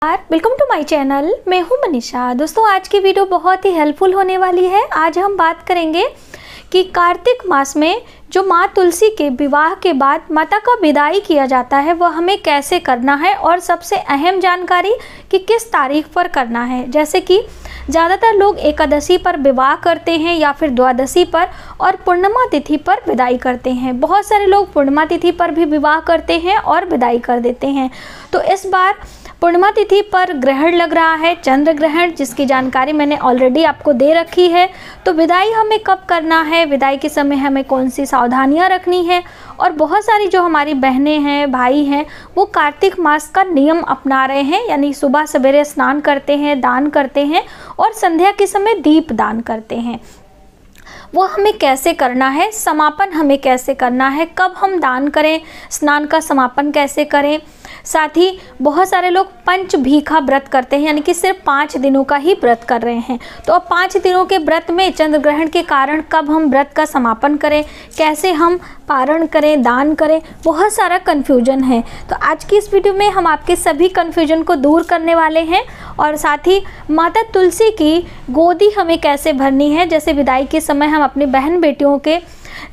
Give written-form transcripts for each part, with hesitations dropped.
Welcome to my channel. मैं हूं मनीषा। दोस्तों, आज की वीडियो बहुत ही हेल्पफुल होने वाली है। आज हम बात करेंगे कि कार्तिक मास में जो माँ तुलसी के विवाह के बाद माता का विदाई किया जाता है वह हमें कैसे करना है, और सबसे अहम जानकारी कि किस तारीख पर करना है। जैसे कि ज़्यादातर लोग एकादशी पर विवाह करते हैं या फिर द्वादशी पर, और पूर्णिमा तिथि पर विदाई करते हैं। बहुत सारे लोग पूर्णिमा तिथि पर भी विवाह करते हैं और विदाई कर देते हैं। तो इस बार पूर्णिमा तिथि पर ग्रहण लग रहा है, चंद्र ग्रहण, जिसकी जानकारी मैंने ऑलरेडी आपको दे रखी है। तो विदाई हमें कब करना है, विदाई के समय हमें कौन सी सावधानियां रखनी है, और बहुत सारी जो हमारी बहनें हैं, भाई हैं, वो कार्तिक मास का नियम अपना रहे हैं, यानी सुबह सवेरे स्नान करते हैं, दान करते हैं और संध्या के समय दीप दान करते हैं। वो हमें कैसे करना है, समापन हमें कैसे करना है, कब हम दान करें, स्नान का समापन कैसे करें। साथ ही बहुत सारे लोग पंचभीखा व्रत करते हैं, यानी कि सिर्फ 5 दिनों का ही व्रत कर रहे हैं। तो अब 5 दिनों के व्रत में चंद्र ग्रहण के कारण कब हम व्रत का समापन करें, कैसे हम पारण करें, दान करें, बहुत सारा कन्फ्यूजन है। तो आज की इस वीडियो में हम आपके सभी कन्फ्यूजन को दूर करने वाले हैं। और साथ ही माता तुलसी की गोदी हमें कैसे भरनी है, जैसे विदाई के समय हम अपनी बहन बेटियों के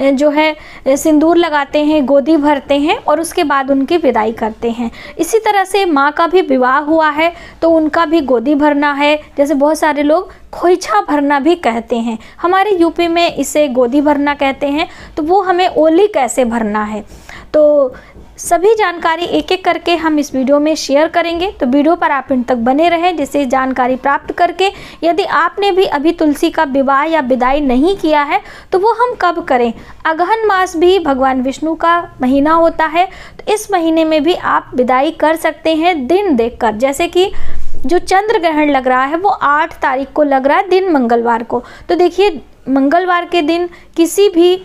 जो है सिंदूर लगाते हैं, गोदी भरते हैं और उसके बाद उनकी विदाई करते हैं। इसी तरह से माँ का भी विवाह हुआ है तो उनका भी गोदी भरना है। जैसे बहुत सारे लोग खोइछा भरना भी कहते हैं, हमारे यूपी में इसे गोदी भरना कहते हैं। तो वो हमें ओली कैसे भरना है, तो सभी जानकारी एक एक करके हम इस वीडियो में शेयर करेंगे। तो वीडियो पर आप इन तक बने रहें, जिससे जानकारी प्राप्त करके यदि आपने भी अभी तुलसी का विवाह या विदाई नहीं किया है तो वो हम कब करें। अगहन मास भी भगवान विष्णु का महीना होता है, तो इस महीने में भी आप विदाई कर सकते हैं दिन देखकर। जैसे कि जो चंद्र ग्रहण लग रहा है वो 8 तारीख को लग रहा है, दिन मंगलवार को। तो देखिए, मंगलवार के दिन किसी भी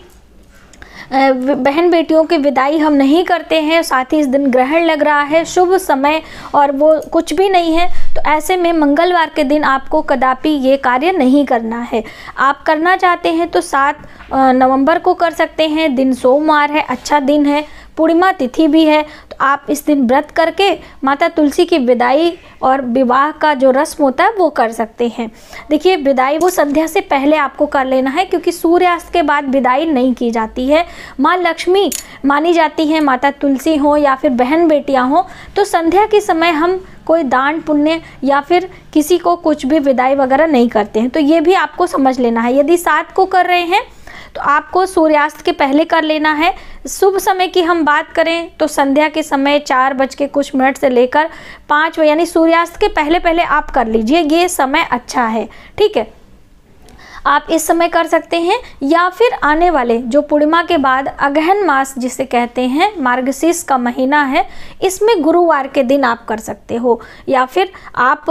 बहन बेटियों की विदाई हम नहीं करते हैं। साथ ही इस दिन ग्रहण लग रहा है, शुभ समय और वो कुछ भी नहीं है। तो ऐसे में मंगलवार के दिन आपको कदापि ये कार्य नहीं करना है। आप करना चाहते हैं तो 7 नवंबर को कर सकते हैं। दिन सोमवार है, अच्छा दिन है, पूर्णिमा तिथि भी है। तो आप इस दिन व्रत करके माता तुलसी की विदाई और विवाह का जो रस्म होता है वो कर सकते हैं। देखिए, विदाई वो संध्या से पहले आपको कर लेना है, क्योंकि सूर्यास्त के बाद विदाई नहीं की जाती है। माँ लक्ष्मी मानी जाती है, माता तुलसी हो या फिर बहन बेटियां हो, तो संध्या के समय हम कोई दान पुण्य या फिर किसी को कुछ भी विदाई वगैरह नहीं करते हैं। तो ये भी आपको समझ लेना है। यदि 7 को कर रहे हैं तो आपको सूर्यास्त के पहले कर लेना है। शुभ समय की हम बात करें तो संध्या के समय 4 बज के कुछ मिनट से लेकर 5 बजे, यानी सूर्यास्त के पहले पहले आप कर लीजिए, ये समय अच्छा है। ठीक है, आप इस समय कर सकते हैं। या फिर आने वाले जो पूर्णिमा के बाद अगहन मास जिसे कहते हैं, मार्गशीर्ष का महीना है, इसमें गुरुवार के दिन आप कर सकते हो, या फिर आप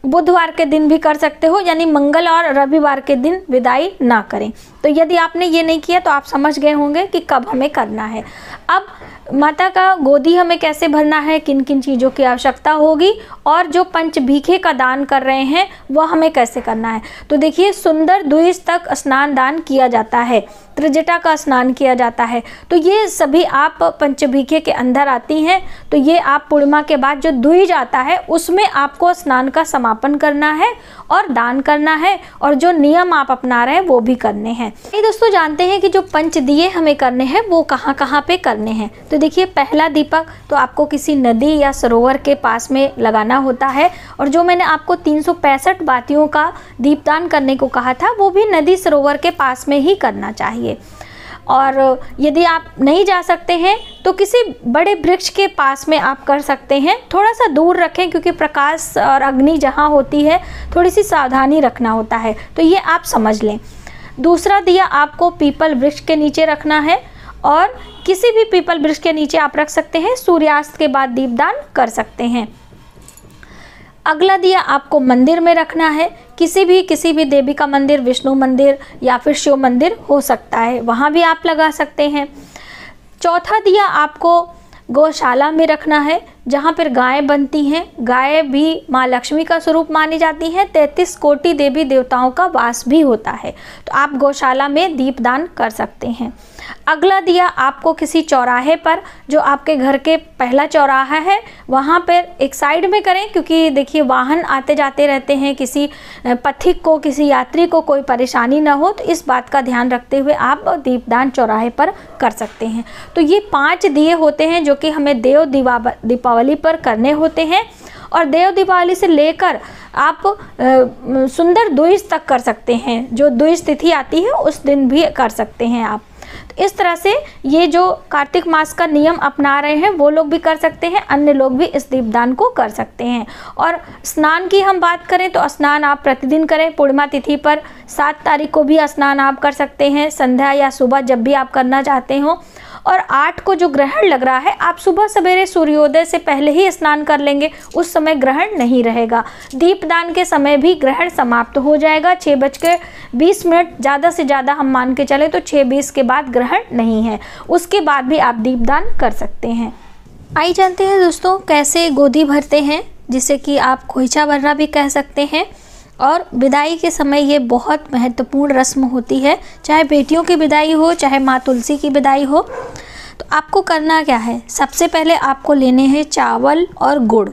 बुधवार के दिन भी कर सकते हो, यानी मंगल और रविवार के दिन विदाई ना करें। तो यदि आपने ये नहीं किया तो आप समझ गए होंगे कि कब हमें करना है। अब माता का गोदी हमें कैसे भरना है, किन किन चीज़ों की आवश्यकता होगी, और जो पंचभीखे का दान कर रहे हैं वह हमें कैसे करना है। तो देखिए, सुंदर द्विज तक स्नान दान किया जाता है, त्रिजटा का स्नान किया जाता है। तो ये सभी आप पंचभीखे के अंदर आती हैं। तो ये आप पूर्णिमा के बाद जो द्विज आता है उसमें आपको स्नान का समापन करना है और दान करना है, और जो नियम आप अपना रहे हैं वो भी करने हैं। ये दोस्तों जानते हैं कि जो पंच दिए हमें करने हैं वो कहाँ कहाँ पे करने हैं। तो देखिए, पहला दीपक तो आपको किसी नदी या सरोवर के पास में लगाना होता है, और जो मैंने आपको 365 बातियों का दीपदान करने को कहा था वो भी नदी सरोवर के पास में ही करना चाहिए। और यदि आप नहीं जा सकते हैं तो किसी बड़े वृक्ष के पास में आप कर सकते हैं। थोड़ा सा दूर रखें, क्योंकि प्रकाश और अग्नि जहाँ होती है थोड़ी सी सावधानी रखना होता है, तो ये आप समझ लें। दूसरा दिया आपको पीपल वृक्ष के नीचे रखना है, और किसी भी पीपल वृक्ष के नीचे आप रख सकते हैं। सूर्यास्त के बाद दीपदान कर सकते हैं। अगला दिया आपको मंदिर में रखना है, किसी भी देवी का मंदिर, विष्णु मंदिर या फिर शिव मंदिर हो सकता है, वहाँ भी आप लगा सकते हैं। चौथा दिया आपको गौशाला में रखना है, जहाँ पर गाय बनती हैं। गाय भी माँ लक्ष्मी का स्वरूप मानी जाती है। 33 कोटि देवी देवताओं का वास भी होता है। तो आप गौशाला में दीपदान कर सकते हैं। अगला दिया आपको किसी चौराहे पर, जो आपके घर के पहला चौराहा है वहाँ पर एक साइड में करें, क्योंकि देखिए वाहन आते जाते रहते हैं, किसी पथिक को, किसी यात्री को कोई परेशानी ना हो, तो इस बात का ध्यान रखते हुए आप दीपदान चौराहे पर कर सकते हैं। तो ये 5 दिए होते हैं जो कि हमें देव दीपावली पर करने होते हैं। और देव दीपावली से लेकर आप सुंदर द्विज तक कर सकते हैं। जो द्विज तिथि आती है उस दिन भी कर सकते हैं आप। तो इस तरह से ये जो कार्तिक मास का नियम अपना रहे हैं वो लोग भी कर सकते हैं, अन्य लोग भी इस दीपदान को कर सकते हैं। और स्नान की हम बात करें तो स्नान आप प्रतिदिन करें। पूर्णिमा तिथि पर 7 तारीख को भी स्नान आप कर सकते हैं, संध्या या सुबह जब भी आप करना चाहते हो। और 8 को जो ग्रहण लग रहा है, आप सुबह सवेरे सूर्योदय से पहले ही स्नान कर लेंगे, उस समय ग्रहण नहीं रहेगा। दीपदान के समय भी ग्रहण समाप्त हो जाएगा 6:20, ज़्यादा से ज़्यादा हम मान के चले तो 6:20 के बाद ग्रहण नहीं है। उसके बाद भी आप दीपदान कर सकते हैं। आइए जानते हैं दोस्तों कैसे गोदी भरते हैं, जिसे कि आप खोइछा भरना भी कह सकते हैं। और विदाई के समय ये बहुत महत्वपूर्ण रस्म होती है, चाहे बेटियों की विदाई हो, चाहे माँ तुलसी की विदाई हो। तो आपको करना क्या है, सबसे पहले आपको लेने हैं चावल और गुड़।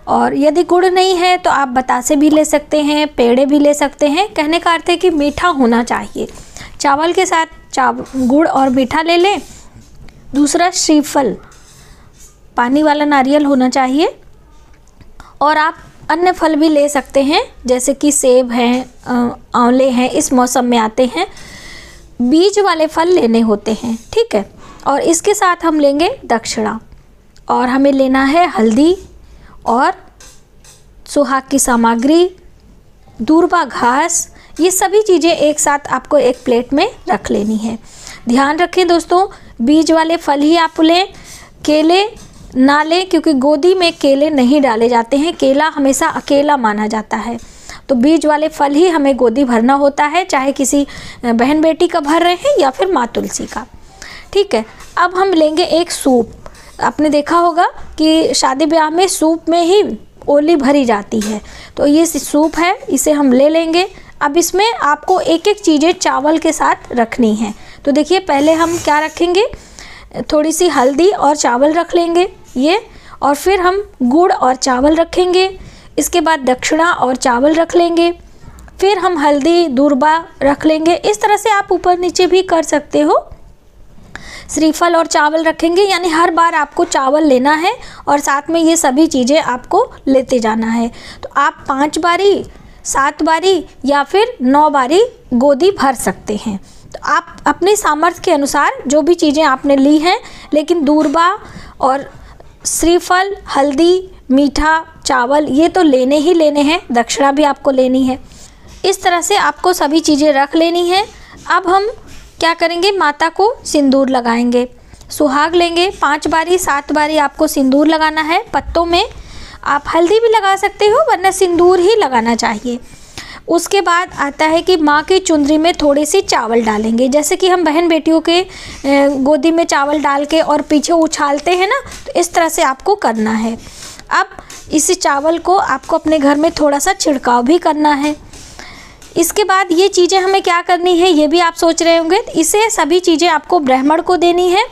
और यदि गुड़ नहीं है तो आप बतासे भी ले सकते हैं, पेड़े भी ले सकते हैं। कहने का अर्थ है कि मीठा होना चाहिए। चावल के साथ गुड़ और मीठा ले लें। दूसरा श्रीफल, पानी वाला नारियल होना चाहिए। और आप अन्य फल भी ले सकते हैं, जैसे कि सेब हैं, आंवले हैं, इस मौसम में आते हैं। बीज वाले फल लेने होते हैं, ठीक है। और इसके साथ हम लेंगे दक्षिणा। और हमें लेना है हल्दी और सुहाग की सामग्री, दूर्वा घास। ये सभी चीज़ें एक साथ आपको एक प्लेट में रख लेनी है। ध्यान रखें दोस्तों, बीज वाले फल ही आप लें, केले ना लें, क्योंकि गोदी में केले नहीं डाले जाते हैं। केला हमेशा अकेला माना जाता है। तो बीज वाले फल ही हमें गोदी भरना होता है, चाहे किसी बहन बेटी का भर रहे हैं या फिर माँ तुलसी का, ठीक है। अब हम लेंगे एक सूप। आपने देखा होगा कि शादी ब्याह में सूप में ही ओली भरी जाती है, तो ये सूप है, इसे हम ले लेंगे। अब इसमें आपको एक एक चीज़ें चावल के साथ रखनी है। तो देखिए पहले हम क्या रखेंगे, थोड़ी सी हल्दी और चावल रख लेंगे ये, और फिर हम गुड़ और चावल रखेंगे। इसके बाद दक्षिणा और चावल रख लेंगे, फिर हम हल्दी दूर्वा रख लेंगे। इस तरह से आप ऊपर नीचे भी कर सकते हो। श्रीफल और चावल रखेंगे, यानी हर बार आपको चावल लेना है और साथ में ये सभी चीज़ें आपको लेते जाना है। तो आप 5 बारी, 7 बारी या फिर 9 बारी गोदी भर सकते हैं। तो आप अपने सामर्थ्य के अनुसार जो भी चीज़ें आपने ली हैं, लेकिन दूर्वा और श्रीफल, हल्दी, मीठा, चावल ये तो लेने ही लेने हैं, दक्षिणा भी आपको लेनी है। इस तरह से आपको सभी चीज़ें रख लेनी है। अब हम क्या करेंगे, माता को सिंदूर लगाएंगे। सुहाग लेंगे, 5 बारी 7 बारी आपको सिंदूर लगाना है। पत्तों में आप हल्दी भी लगा सकते हो, वरना सिंदूर ही लगाना चाहिए। उसके बाद आता है कि माँ की चुंदरी में थोड़ी सी चावल डालेंगे, जैसे कि हम बहन बेटियों के गोदी में चावल डाल के और पीछे उछालते हैं ना, तो इस तरह से आपको करना है। अब इस चावल को आपको अपने घर में थोड़ा सा छिड़काव भी करना है। इसके बाद ये चीज़ें हमें क्या करनी है, ये भी आप सोच रहे होंगे। इसे सभी चीज़ें आपको ब्राह्मण को देनी है,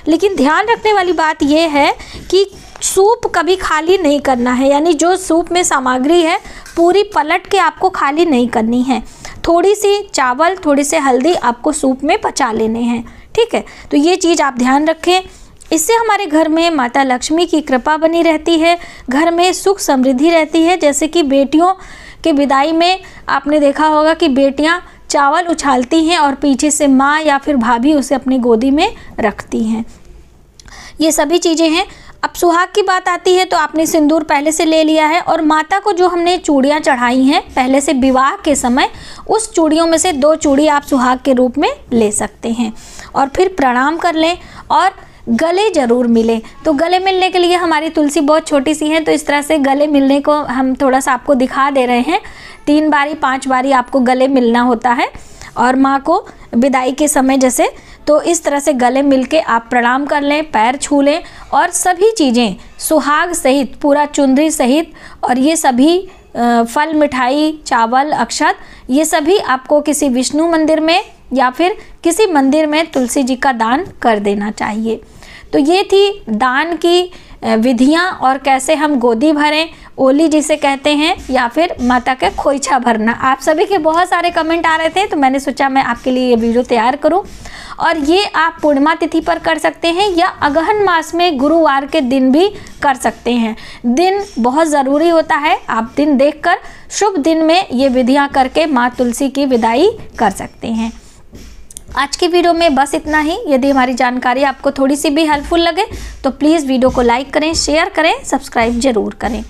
लेकिन ध्यान रखने वाली बात ये है कि सूप कभी खाली नहीं करना है, यानी जो सूप में सामग्री है पूरी पलट के आपको खाली नहीं करनी है। थोड़ी सी चावल, थोड़ी सी हल्दी आपको सूप में पचा लेने हैं, ठीक है। तो ये चीज़ आप ध्यान रखें। इससे हमारे घर में माता लक्ष्मी की कृपा बनी रहती है, घर में सुख समृद्धि रहती है। जैसे कि बेटियों के विदाई में आपने देखा होगा कि बेटियां चावल उछालती हैं और पीछे से माँ या फिर भाभी उसे अपनी गोदी में रखती हैं। ये सभी चीज़ें हैं। अब सुहाग की बात आती है तो आपने सिंदूर पहले से ले लिया है, और माता को जो हमने चूड़ियाँ चढ़ाई हैं पहले से विवाह के समय, उस चूड़ियों में से 2 चूड़ी आप सुहाग के रूप में ले सकते हैं। और फिर प्रणाम कर लें और गले ज़रूर मिले। तो गले मिलने के लिए हमारी तुलसी बहुत छोटी सी है, तो इस तरह से गले मिलने को हम थोड़ा सा आपको दिखा दे रहे हैं। 3 बारी 5 बारी आपको गले मिलना होता है। और माँ को विदाई के समय जैसे तो इस तरह से गले मिल के आप प्रणाम कर लें, पैर छू लें और सभी चीज़ें सुहाग सहित, पूरा चुंदरी सहित और ये सभी फल, मिठाई, चावल, अक्षत, ये सभी आपको किसी विष्णु मंदिर में या फिर किसी मंदिर में तुलसी जी का दान कर देना चाहिए। तो ये थी दान की विधियाँ और कैसे हम गोदी भरें, ओली जिसे कहते हैं, या फिर माता के खोइछा भरना। आप सभी के बहुत सारे कमेंट आ रहे थे तो मैंने सोचा मैं आपके लिए ये वीडियो तैयार करूं। और ये आप पूर्णिमा तिथि पर कर सकते हैं या अगहन मास में गुरुवार के दिन भी कर सकते हैं। दिन बहुत ज़रूरी होता है, आप दिन देखकर शुभ दिन में ये विधियाँ करके माँ तुलसी की विदाई कर सकते हैं। आज की वीडियो में बस इतना ही। यदि हमारी जानकारी आपको थोड़ी सी भी हेल्पफुल लगे तो प्लीज़ वीडियो को लाइक करें, शेयर करें, सब्सक्राइब जरूर करें।